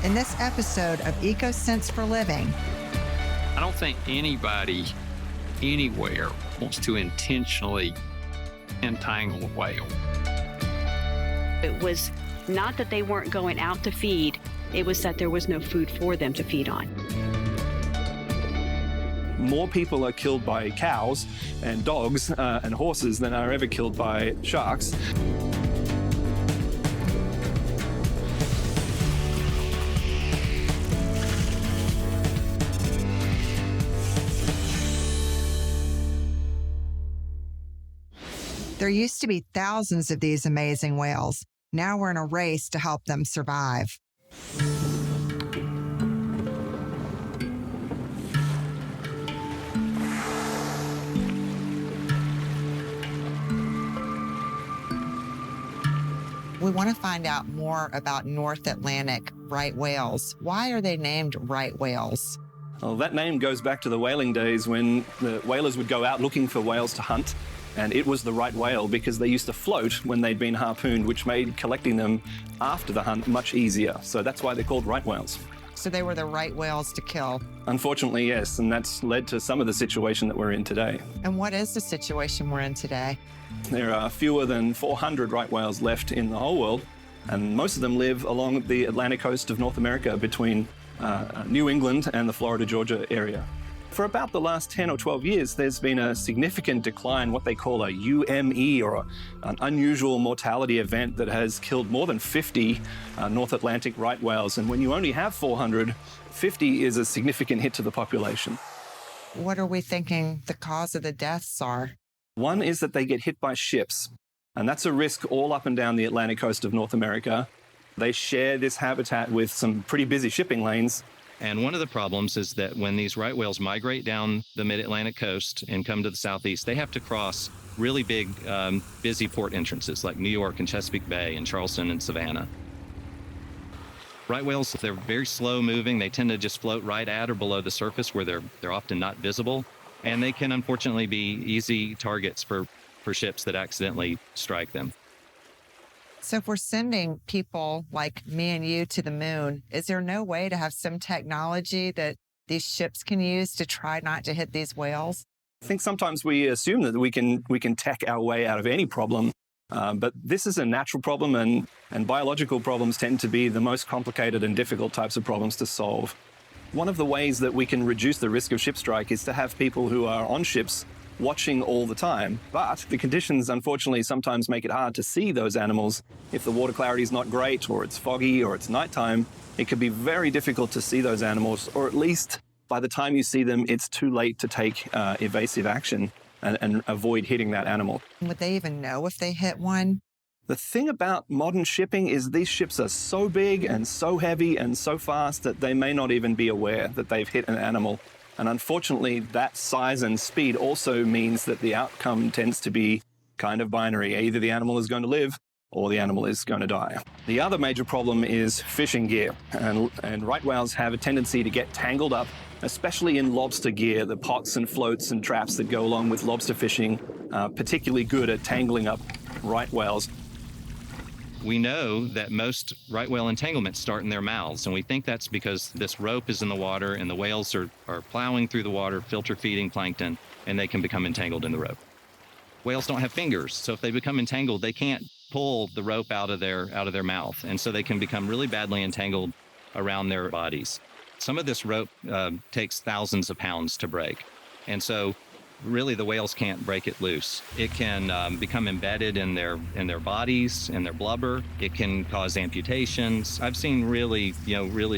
In this episode of EcoSense for Living, I don't think anybody anywhere wants to intentionally entangle a whale. It was not that they weren't going out to feed, it was that there was no food for them to feed on. More people are killed by cows and dogs and horses than are ever killed by sharks. there used to be thousands of these amazing whales. Now we're in a race to help them survive. We want to find out more about North Atlantic right whales. Why are they named right whales? Well, that name goes back to the whaling days when the whalers would go out looking for whales to hunt, and it was the right whale because they used to float when they'd been harpooned, which made collecting them after the hunt much easier. So that's why they're called right whales. So they were the right whales to kill. Unfortunately, yes, and that's led to some of the situation that we're in today. And what is the situation we're in today? There are fewer than 400 right whales left in the whole world, and most of them live along the Atlantic coast of North America between New England and the Florida, Georgia area. For about the last 10 or 12 years, there's been a significant decline, what they call a UME, or an unusual mortality event that has killed more than 50 North Atlantic right whales. And when you only have 400, 50 is a significant hit to the population. What are we thinking the cause of the deaths are? One is that they get hit by ships, and that's a risk all up and down the Atlantic coast of North America. They share this habitat with some pretty busy shipping lanes. And one of the problems is that when these right whales migrate down the mid-Atlantic coast and come to the southeast, they have to cross really big, busy port entrances like New York and Chesapeake Bay and Charleston and Savannah. Right whales, they're very slow moving. They tend to just float right at or below the surface where they're often not visible. And they can unfortunately be easy targets for ships that accidentally strike them. So if we're sending people like me and you to the moon, is there no way to have some technology that these ships can use to try not to hit these whales? I think sometimes we assume that we can tech our way out of any problem, but this is a natural problem, and biological problems tend to be the most complicated and difficult types of problems to solve. One of the ways that we can reduce the risk of ship strike is to have people who are on ships watching all the time. But the conditions, unfortunately, sometimes make it hard to see those animals. If the water clarity is not great, or it's foggy, or it's nighttime, it can be very difficult to see those animals, or at least by the time you see them, it's too late to take evasive action and avoid hitting that animal. Would they even know if they hit one? The thing about modern shipping is these ships are so big and so heavy and so fast that they may not even be aware that they've hit an animal. And unfortunately, that size and speed also means that the outcome tends to be kind of binary. Either the animal is going to live or the animal is going to die. The other major problem is fishing gear. And right whales have a tendency to get tangled up, especially in lobster gear, the pots and floats and traps that go along with lobster fishing, particularly good at tangling up right whales. We know that most right whale entanglements start in their mouths, and we think that's because this rope is in the water and the whales are plowing through the water, filter feeding plankton, and they can become entangled in the rope. Whales don't have fingers, so if they become entangled, they can't pull the rope out of their mouth, and so they can become really badly entangled around their bodies. Some of this rope takes thousands of pounds to break, and so really the whales can't break it loose. It can become embedded in their bodies, in their blubber. It can cause amputations. I've seen really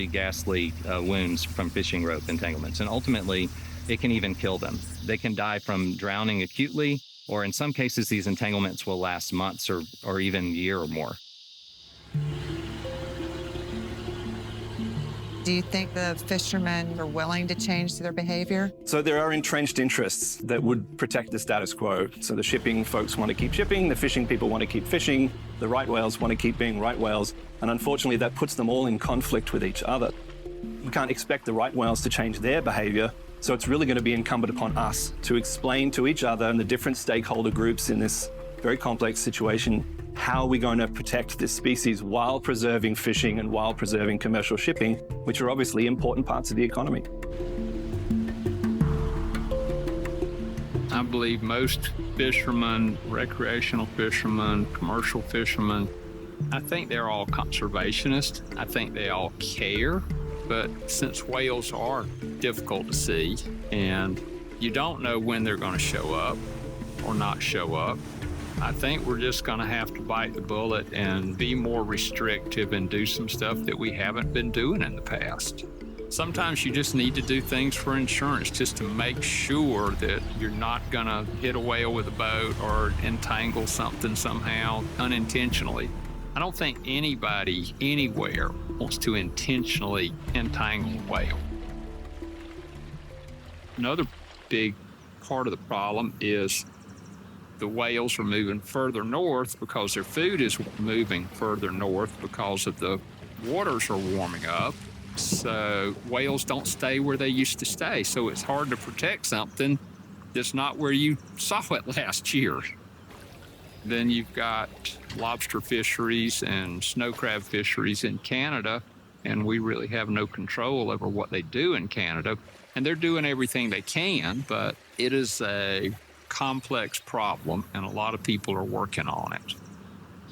ghastly wounds from fishing rope entanglements, and ultimately it can even kill them. They can die from drowning acutely, or in some cases these entanglements will last months or even a year or more. Do you think the fishermen are willing to change their behavior? So there are entrenched interests that would protect the status quo. So the shipping folks want to keep shipping, the fishing people want to keep fishing, the right whales want to keep being right whales, and unfortunately that puts them all in conflict with each other. We can't expect the right whales to change their behavior, so it's really going to be incumbent upon us to explain to each other and the different stakeholder groups in this very complex situation how are we going to protect this species while preserving fishing and while preserving commercial shipping, which are obviously important parts of the economy. I believe most fishermen, recreational fishermen, commercial fishermen, I think they're all conservationists. I think they all care, but since whales are difficult to see and you don't know when they're going to show up or not show up, I think we're just going to have to bite the bullet and be more restrictive and do some stuff that we haven't been doing in the past. Sometimes you just need to do things for insurance just to make sure that you're not going to hit a whale with a boat or entangle something somehow unintentionally. I don't think anybody anywhere wants to intentionally entangle a whale. Another big part of the problem is the whales are moving further north because their food is moving further north because of the waters are warming up. So whales don't stay where they used to stay. So it's hard to protect something that's not where you saw it last year. Then you've got lobster fisheries and snow crab fisheries in Canada, and we really have no control over what they do in Canada. And they're doing everything they can, but it is a complex problem, and a lot of people are working on it.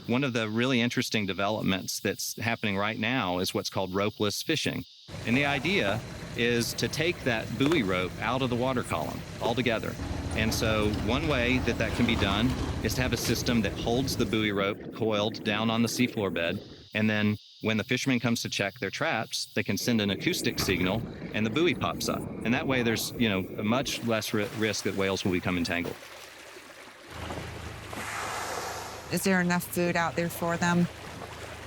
One of the really interesting developments that's happening right now is what's called ropeless fishing. And the idea is to take that buoy rope out of the water column altogether. And so one way that that can be done is to have a system that holds the buoy rope coiled down on the seafloor bed. And then when the fisherman comes to check their traps, they can send an acoustic signal and the buoy pops up. And that way there's, a much less risk that whales will become entangled. Is there enough food out there for them?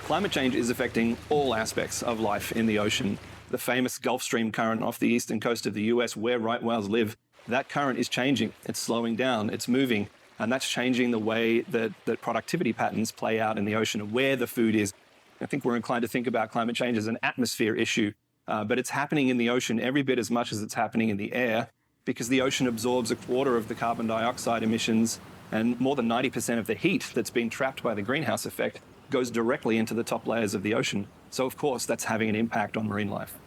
Climate change is affecting all aspects of life in the ocean. The famous Gulf Stream current off the eastern coast of the US, where right whales live, that current is changing. It's slowing down, it's moving, and that's changing the way that productivity patterns play out in the ocean and where the food is. I think we're inclined to think about climate change as an atmosphere issue, but it's happening in the ocean every bit as much as it's happening in the air, because the ocean absorbs a quarter of the carbon dioxide emissions, and more than 90% of the heat that's been trapped by the greenhouse effect goes directly into the top layers of the ocean. So of course, that's having an impact on marine life.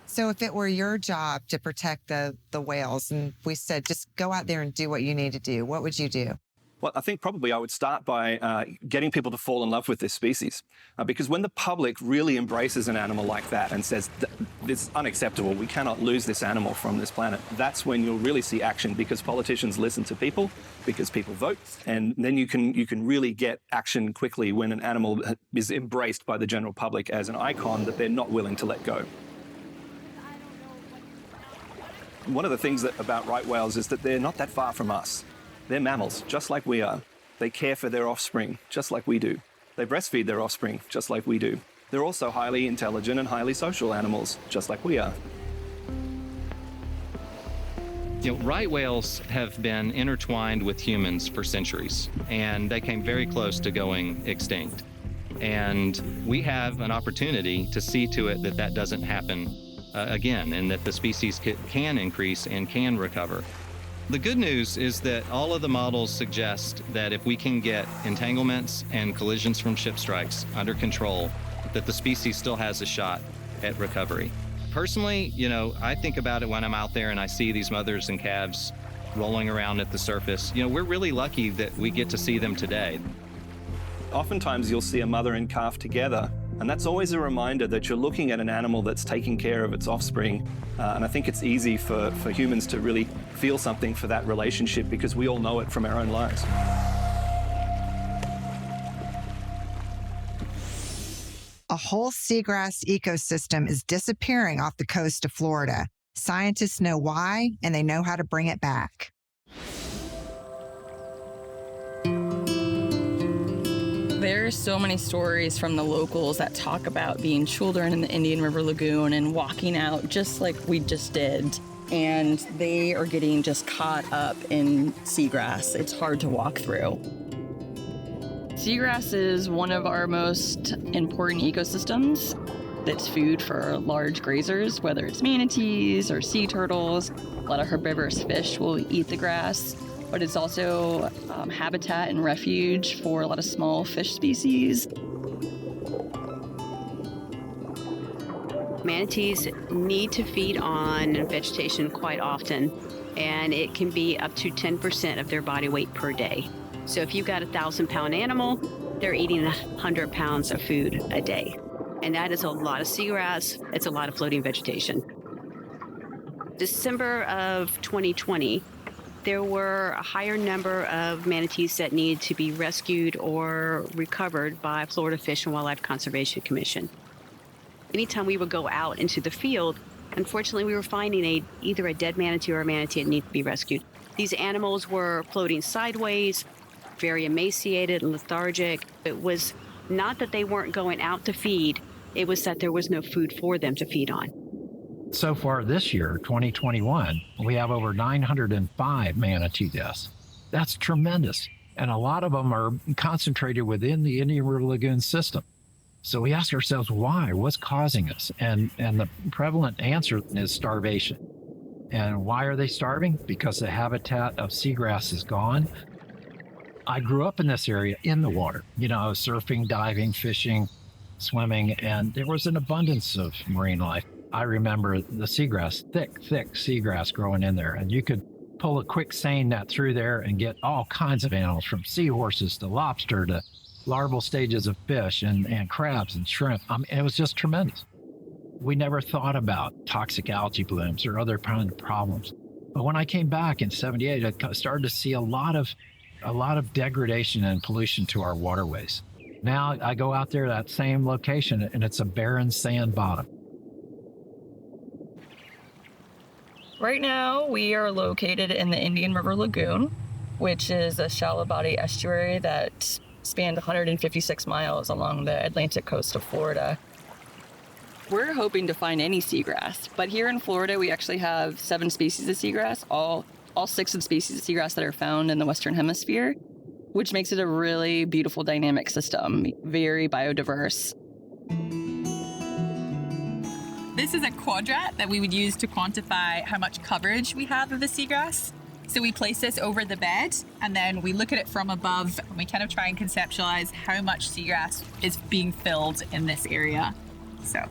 So if it were your job to protect the whales, and we said, just go out there and do what you need to do, what would you do? Well, I think probably I would start by getting people to fall in love with this species. Because when the public really embraces an animal like that and says, it's unacceptable, we cannot lose this animal from this planet, that's when you'll really see action, because politicians listen to people, because people vote, and then you can really get action quickly when an animal is embraced by the general public as an icon that they're not willing to let go. One of the things about right whales is that they're not that far from us. They're mammals, just like we are. They care for their offspring, just like we do. They breastfeed their offspring, just like we do. They're also highly intelligent and highly social animals, just like we are. Right whales have been intertwined with humans for centuries, and they came very close to going extinct. And we have an opportunity to see to it that that doesn't happen again, and that the species can increase and can recover. The good news is that all of the models suggest that if we can get entanglements and collisions from ship strikes under control, that the species still has a shot at recovery. Personally, I think about it when I'm out there and I see these mothers and calves rolling around at the surface. We're really lucky that we get to see them today. Oftentimes you'll see a mother and calf together, and that's always a reminder that you're looking at an animal that's taking care of its offspring. And I think it's easy for humans to really feel something for that relationship, because we all know it from our own lives. A whole seagrass ecosystem is disappearing off the coast of Florida. Scientists know why, and they know how to bring it back. There's so many stories from the locals that talk about being children in the Indian River Lagoon and walking out just like we just did. And they are getting just caught up in seagrass. It's hard to walk through. Seagrass is one of our most important ecosystems. It's food for large grazers, whether it's manatees or sea turtles. A lot of herbivorous fish will eat the grass. but it's also habitat and refuge for a lot of small fish species. Manatees need to feed on vegetation quite often, and it can be up to 10% of their body weight per day. So if you've got a 1,000-pound animal, they're eating 100 pounds of food a day. And that is a lot of seagrass. It's a lot of floating vegetation. December of 2020, there were a higher number of manatees that needed to be rescued or recovered by Florida Fish and Wildlife Conservation Commission. Anytime we would go out into the field, unfortunately, we were finding either a dead manatee or a manatee that needed to be rescued. These animals were floating sideways, very emaciated and lethargic. It was not that they weren't going out to feed, it was that there was no food for them to feed on. So far this year, 2021, we have over 905 manatee deaths. That's tremendous. And a lot of them are concentrated within the Indian River Lagoon system. So we ask ourselves, why? What's causing us? And the prevalent answer is starvation. And why are they starving? Because the habitat of seagrass is gone. I grew up in this area in the water, surfing, diving, fishing, swimming, and there was an abundance of marine life. I remember the seagrass, thick seagrass growing in there. And you could pull a quick seine net through there and get all kinds of animals, from seahorses to lobster to larval stages of fish and crabs and shrimp. It was just tremendous. We never thought about toxic algae blooms or other kind of problems. But when I came back in '78, I started to see a lot of degradation and pollution to our waterways. Now I go out there, that same location, and it's a barren sand bottom. Right now, we are located in the Indian River Lagoon, which is a shallow body estuary that spanned 156 miles along the Atlantic coast of Florida. We're hoping to find any seagrass, but here in Florida, we actually have 7 species of seagrass, all 6 of the species of seagrass that are found in the Western Hemisphere, which makes it a really beautiful dynamic system, very biodiverse. This is a quadrat that we would use to quantify how much coverage we have of the seagrass. So we place this over the bed, and then we look at it from above, and we kind of try and conceptualize how much seagrass is being filled in this area. So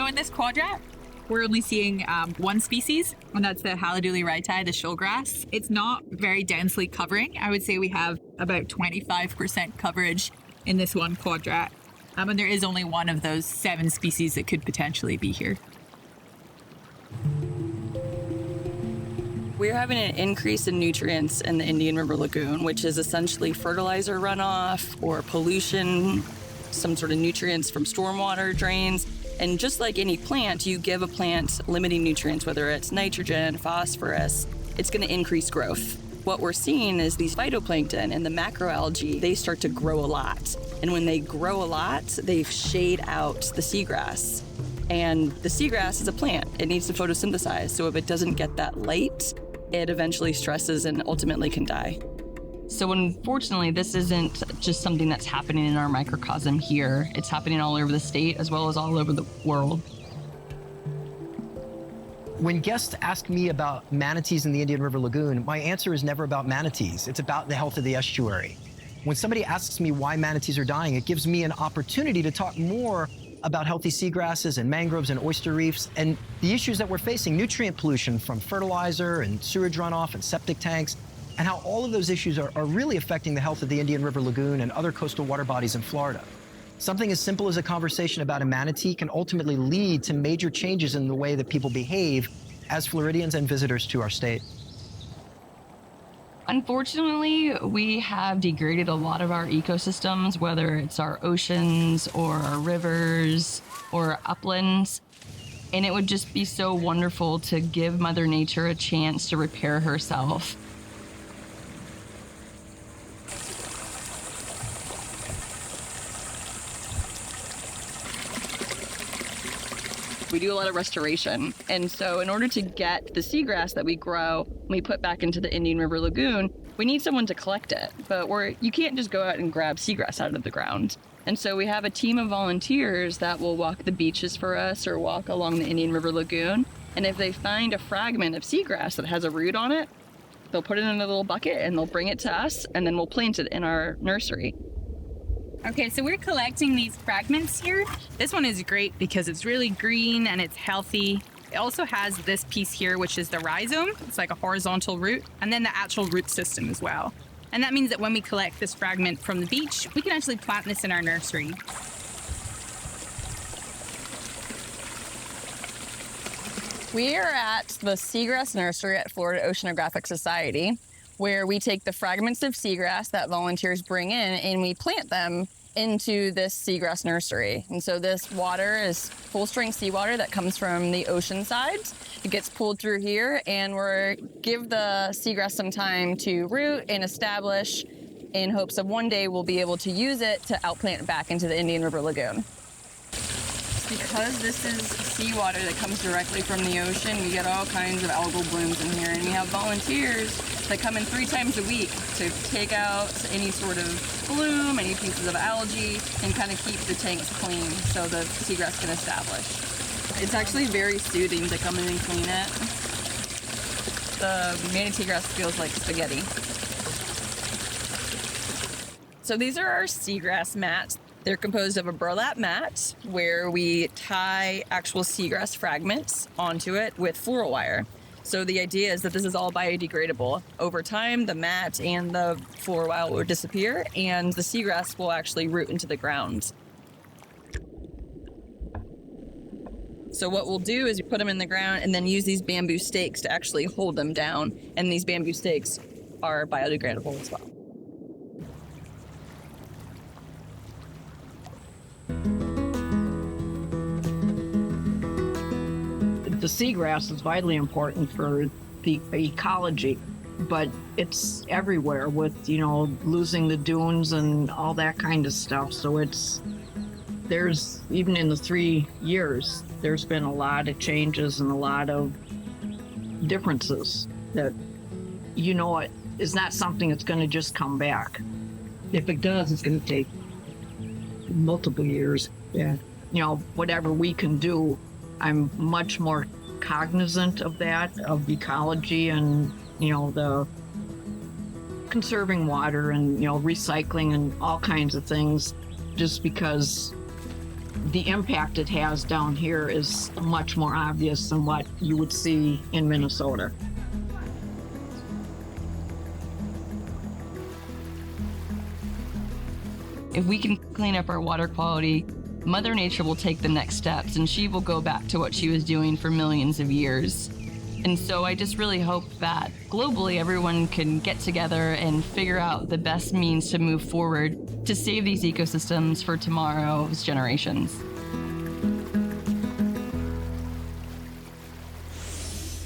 in this quadrat, we're only seeing one species, and that's the Haliduli raitae, the shoalgrass. It's not very densely covering. I would say we have about 25% coverage in this one quadrat. And there is only one of those 7 species that could potentially be here. We're having an increase in nutrients in the Indian River Lagoon, which is essentially fertilizer runoff or pollution, some sort of nutrients from stormwater drains. And just like any plant, you give a plant limiting nutrients, whether it's nitrogen, phosphorus, it's going to increase growth. What we're seeing is these phytoplankton and the macroalgae, they start to grow a lot. And when they grow a lot, they shade out the seagrass. And the seagrass is a plant. It needs to photosynthesize. So if it doesn't get that light, it eventually stresses and ultimately can die. So unfortunately, this isn't just something that's happening in our microcosm here. It's happening all over the state as well as all over the world. When guests ask me about manatees in the Indian River Lagoon, my answer is never about manatees. It's about the health of the estuary. When somebody asks me why manatees are dying, it gives me an opportunity to talk more about healthy seagrasses and mangroves and oyster reefs and the issues that we're facing, nutrient pollution from fertilizer and sewage runoff and septic tanks, and how all of those issues are really affecting the health of the Indian River Lagoon and other coastal water bodies in Florida. Something as simple as a conversation about a manatee can ultimately lead to major changes in the way that people behave as Floridians and visitors to our state. Unfortunately, we have degraded a lot of our ecosystems, whether it's our oceans or our rivers or uplands. And it would just be so wonderful to give Mother Nature a chance to repair herself. We do a lot of restoration. And so in order to get the seagrass that we grow and we put back into the Indian River Lagoon, we need someone to collect it. But you can't just go out and grab seagrass out of the ground. And so we have a team of volunteers that will walk the beaches for us or walk along the Indian River Lagoon. And if they find a fragment of seagrass that has a root on it, they'll put it in a little bucket and they'll bring it to us, and then we'll plant it in our nursery. Okay, so we're collecting these fragments here. This one is great because it's really green and it's healthy. It also has this piece here, which is the rhizome. It's like a horizontal root, and then the actual root system as well. And that means that when we collect this fragment from the beach, we can actually plant this in our nursery. We are at the Seagrass Nursery at Florida Oceanographic Society, where we take the fragments of seagrass that volunteers bring in and we plant them into this seagrass nursery. And so this water is full-strength seawater that comes from the ocean side. It gets pulled through here, and we're give the seagrass some time to root and establish in hopes of one day we'll be able to use it to outplant back into the Indian River Lagoon. Because this is seawater that comes directly from the ocean, we get all kinds of algal blooms in here, and we have volunteers that come in 3 times a week to take out any sort of bloom, any pieces of algae, and kind of keep the tanks clean so the seagrass can establish. It's actually very soothing to come in and clean it. The manatee grass feels like spaghetti. So these are our seagrass mats. They're composed of a burlap mat where we tie actual seagrass fragments onto it with floral wire. So the idea is that this is all biodegradable. Over time, the mat and the floral wire will disappear, and the seagrass will actually root into the ground. So what we'll do is we put them in the ground and then use these bamboo stakes to actually hold them down. And these bamboo stakes are biodegradable as well. The seagrass is vitally important for the ecology, but it's everywhere with, losing the dunes and all that kind of stuff. So there's, even in the 3 years, there's been a lot of changes and a lot of differences that, is not something that's going to just come back. If it does, it's going to take multiple years. Yeah. Whatever we can do, I'm much more cognizant of that, of ecology and, the conserving water and, recycling and all kinds of things, just because the impact it has down here is much more obvious than what you would see in Minnesota. If we can clean up our water quality, Mother Nature will take the next steps, and she will go back to what she was doing for millions of years. And so I just really hope that globally everyone can get together and figure out the best means to move forward to save these ecosystems for tomorrow's generations.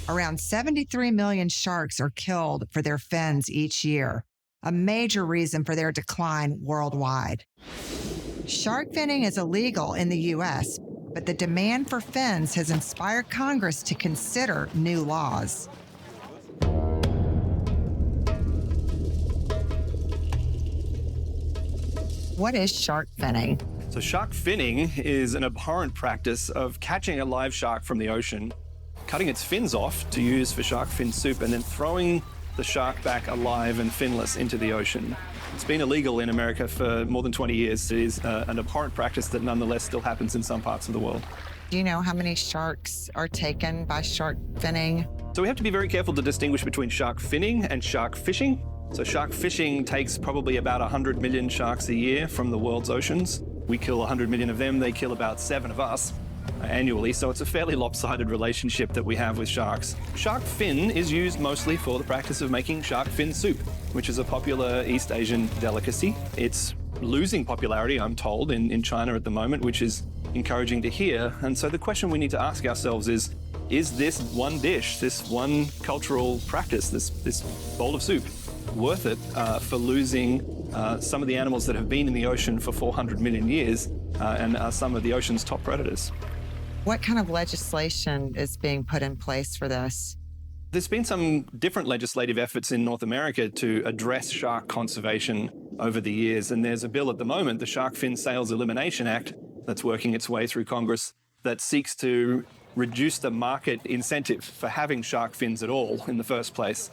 Around 73 million sharks are killed for their fins each year, a major reason for their decline worldwide. Shark finning is illegal in the U.S., but the demand for fins has inspired Congress to consider new laws. What is shark finning? So shark finning is an abhorrent practice of catching a live shark from the ocean, cutting its fins off to use for shark fin soup, and then throwing the shark back alive and finless into the ocean. It's been illegal in America for more than 20 years. It is an abhorrent practice that nonetheless still happens in some parts of the world. Do you know how many sharks are taken by shark finning? So we have to be very careful to distinguish between shark finning and shark fishing. So shark fishing takes probably about 100 million sharks a year from the world's oceans. We kill 100 million of them, they kill about 7 of us annually, so it's a fairly lopsided relationship that we have with sharks. Shark fin is used mostly for the practice of making shark fin soup, which is a popular East Asian delicacy. It's losing popularity, I'm told, in China at the moment, which is encouraging to hear. And so the question we need to ask ourselves is this one dish, this one cultural practice, this bowl of soup, worth it for losing some of the animals that have been in the ocean for 400 million years and are some of the ocean's top predators? What kind of legislation is being put in place for this? There's been some different legislative efforts in North America to address shark conservation over the years. And there's a bill at the moment, the Shark Fin Sales Elimination Act, that's working its way through Congress, that seeks to reduce the market incentive for having shark fins at all in the first place.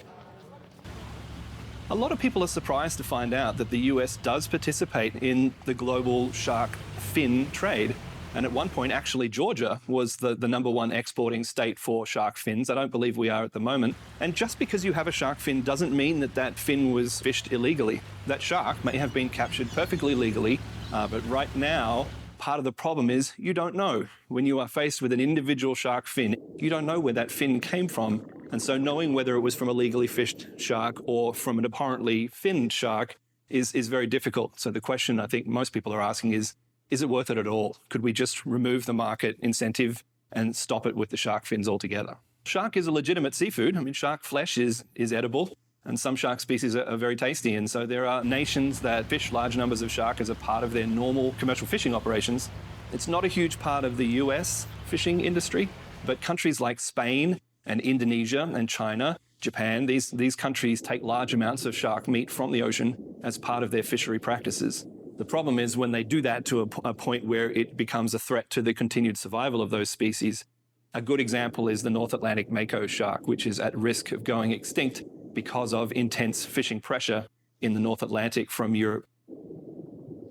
A lot of people are surprised to find out that the US does participate in the global shark fin trade. And at one point, actually, Georgia was the number one exporting state for shark fins. I don't believe we are at the moment. And just because you have a shark fin doesn't mean that that fin was fished illegally. That shark may have been captured perfectly legally, but right now, part of the problem is you don't know. When you are faced with an individual shark fin, you don't know where that fin came from. And so knowing whether it was from a legally fished shark or from an abhorrently finned shark is very difficult. So the question I think most people are asking is it worth it at all? Could we just remove the market incentive and stop it with the shark fins altogether? Shark is a legitimate seafood. I mean, shark flesh is edible, and some shark species are very tasty. And so there are nations that fish large numbers of shark as a part of their normal commercial fishing operations. It's not a huge part of the US fishing industry, but countries like Spain and Indonesia and China, Japan, these countries take large amounts of shark meat from the ocean as part of their fishery practices. The problem is when they do that to a point where it becomes a threat to the continued survival of those species. A good example is the North Atlantic mako shark, which is at risk of going extinct because of intense fishing pressure in the North Atlantic from Europe.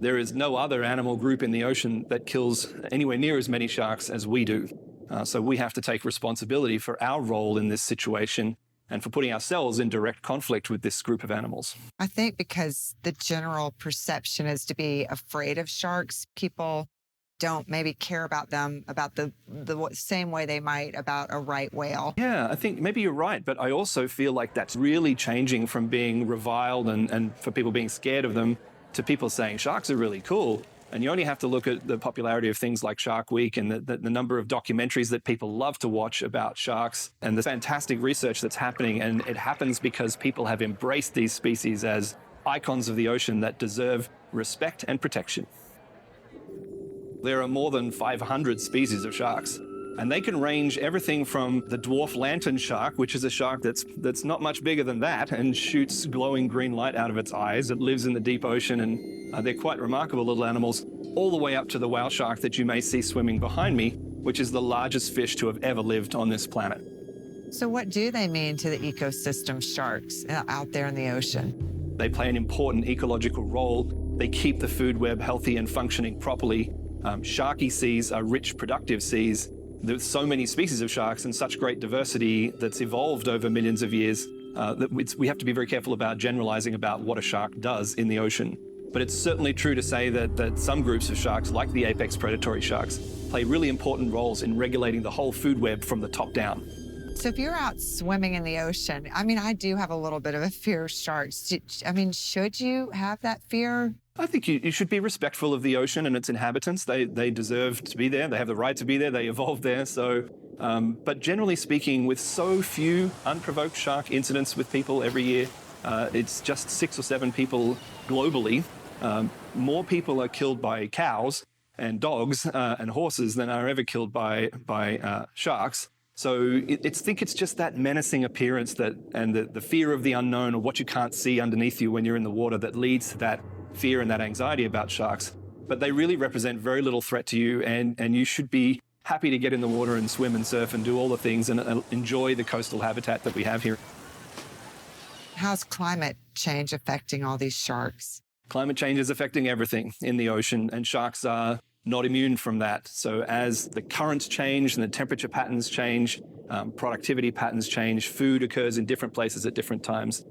There is no other animal group in the ocean that kills anywhere near as many sharks as we do. So we have to take responsibility for our role in this situation and for putting ourselves in direct conflict with this group of animals. I think because the general perception is to be afraid of sharks, people don't maybe care about them about the same way they might about a right whale. Yeah, I think maybe you're right, but I also feel like that's really changing from being reviled and for people being scared of them to people saying sharks are really cool. And you only have to look at the popularity of things like Shark Week and the number of documentaries that people love to watch about sharks and the fantastic research that's happening. And it happens because people have embraced these species as icons of the ocean that deserve respect and protection. There are more than 500 species of sharks, and they can range everything from the dwarf lantern shark, which is a shark that's not much bigger than that and shoots glowing green light out of its eyes. It lives in the deep ocean, and they're quite remarkable little animals, all the way up to the whale shark that you may see swimming behind me, which is the largest fish to have ever lived on this planet. So what do they mean to the ecosystem, sharks out there in the ocean? They play an important ecological role. They keep the food web healthy and functioning properly. Sharky seas are rich, productive seas. There's so many species of sharks and such great diversity that's evolved over millions of years that we have to be very careful about generalizing about what a shark does in the ocean. But it's certainly true to say that some groups of sharks, like the apex predatory sharks, play really important roles in regulating the whole food web from the top down. So if you're out swimming in the ocean, I mean, I do have a little bit of a fear of sharks. I mean, should you have that fear? I think you should be respectful of the ocean and its inhabitants. They deserve to be there. They have the right to be there. They evolved there. So, but generally speaking, with so few unprovoked shark incidents with people every year, it's just 6 or 7 people globally. More people are killed by cows and dogs and horses than are ever killed by sharks. So I think it's just that menacing appearance and the fear of the unknown or what you can't see underneath you when you're in the water that leads to that fear and that anxiety about sharks. But they really represent very little threat to you, and you should be happy to get in the water and swim and surf and do all the things and enjoy the coastal habitat that we have here. How's climate change affecting all these sharks? Climate change is affecting everything in the ocean, and sharks are not immune from that. So as the currents change and the temperature patterns change, productivity patterns change, food occurs in different places at different times.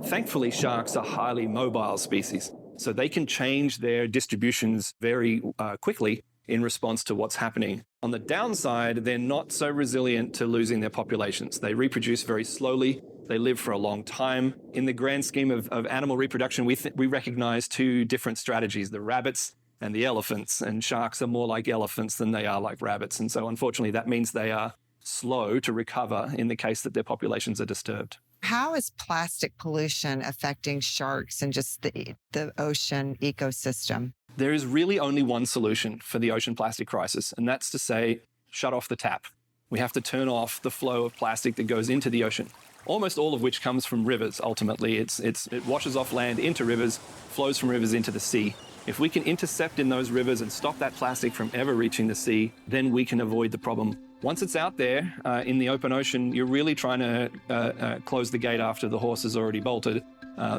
Thankfully, sharks are highly mobile species, so they can change their distributions very quickly in response to what's happening. On the downside, they're not so resilient to losing their populations. They reproduce very slowly. They live for a long time. In the grand scheme of animal reproduction, we recognize 2 different strategies, the rabbits and the elephants, and sharks are more like elephants than they are like rabbits. And so unfortunately, that means they are slow to recover in the case that their populations are disturbed. How is plastic pollution affecting sharks and just the ocean ecosystem? There is really only one solution for the ocean plastic crisis, and that's to say shut off the tap. We have to turn off the flow of plastic that goes into the ocean, almost all of which comes from rivers. Ultimately, it washes off land into rivers, flows from rivers into the sea. If we can intercept in those rivers and stop that plastic from ever reaching the sea, then we can avoid the problem. Once it's out there in the open ocean, you're really trying to close the gate after the horse has already bolted.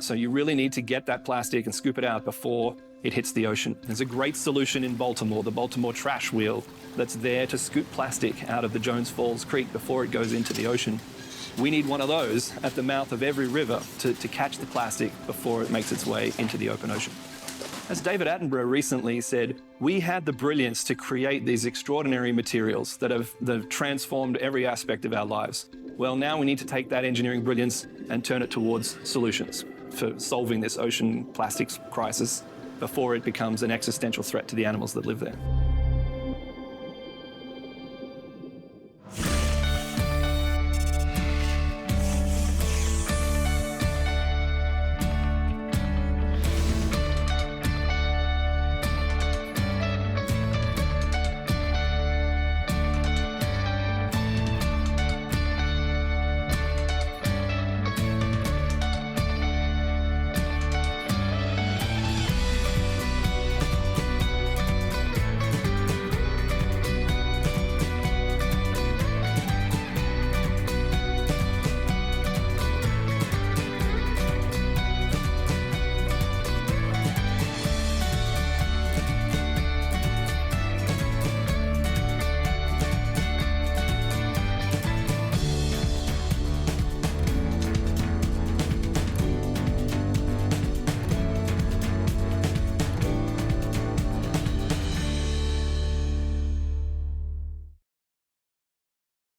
So you really need to get that plastic and scoop it out before it hits the ocean. There's a great solution in Baltimore, the Baltimore trash wheel, that's there to scoop plastic out of the Jones Falls Creek before it goes into the ocean. We need one of those at the mouth of every river to catch the plastic before it makes its way into the open ocean. As David Attenborough recently said, we had the brilliance to create these extraordinary materials that have transformed every aspect of our lives. Well, now we need to take that engineering brilliance and turn it towards solutions for solving this ocean plastics crisis before it becomes an existential threat to the animals that live there.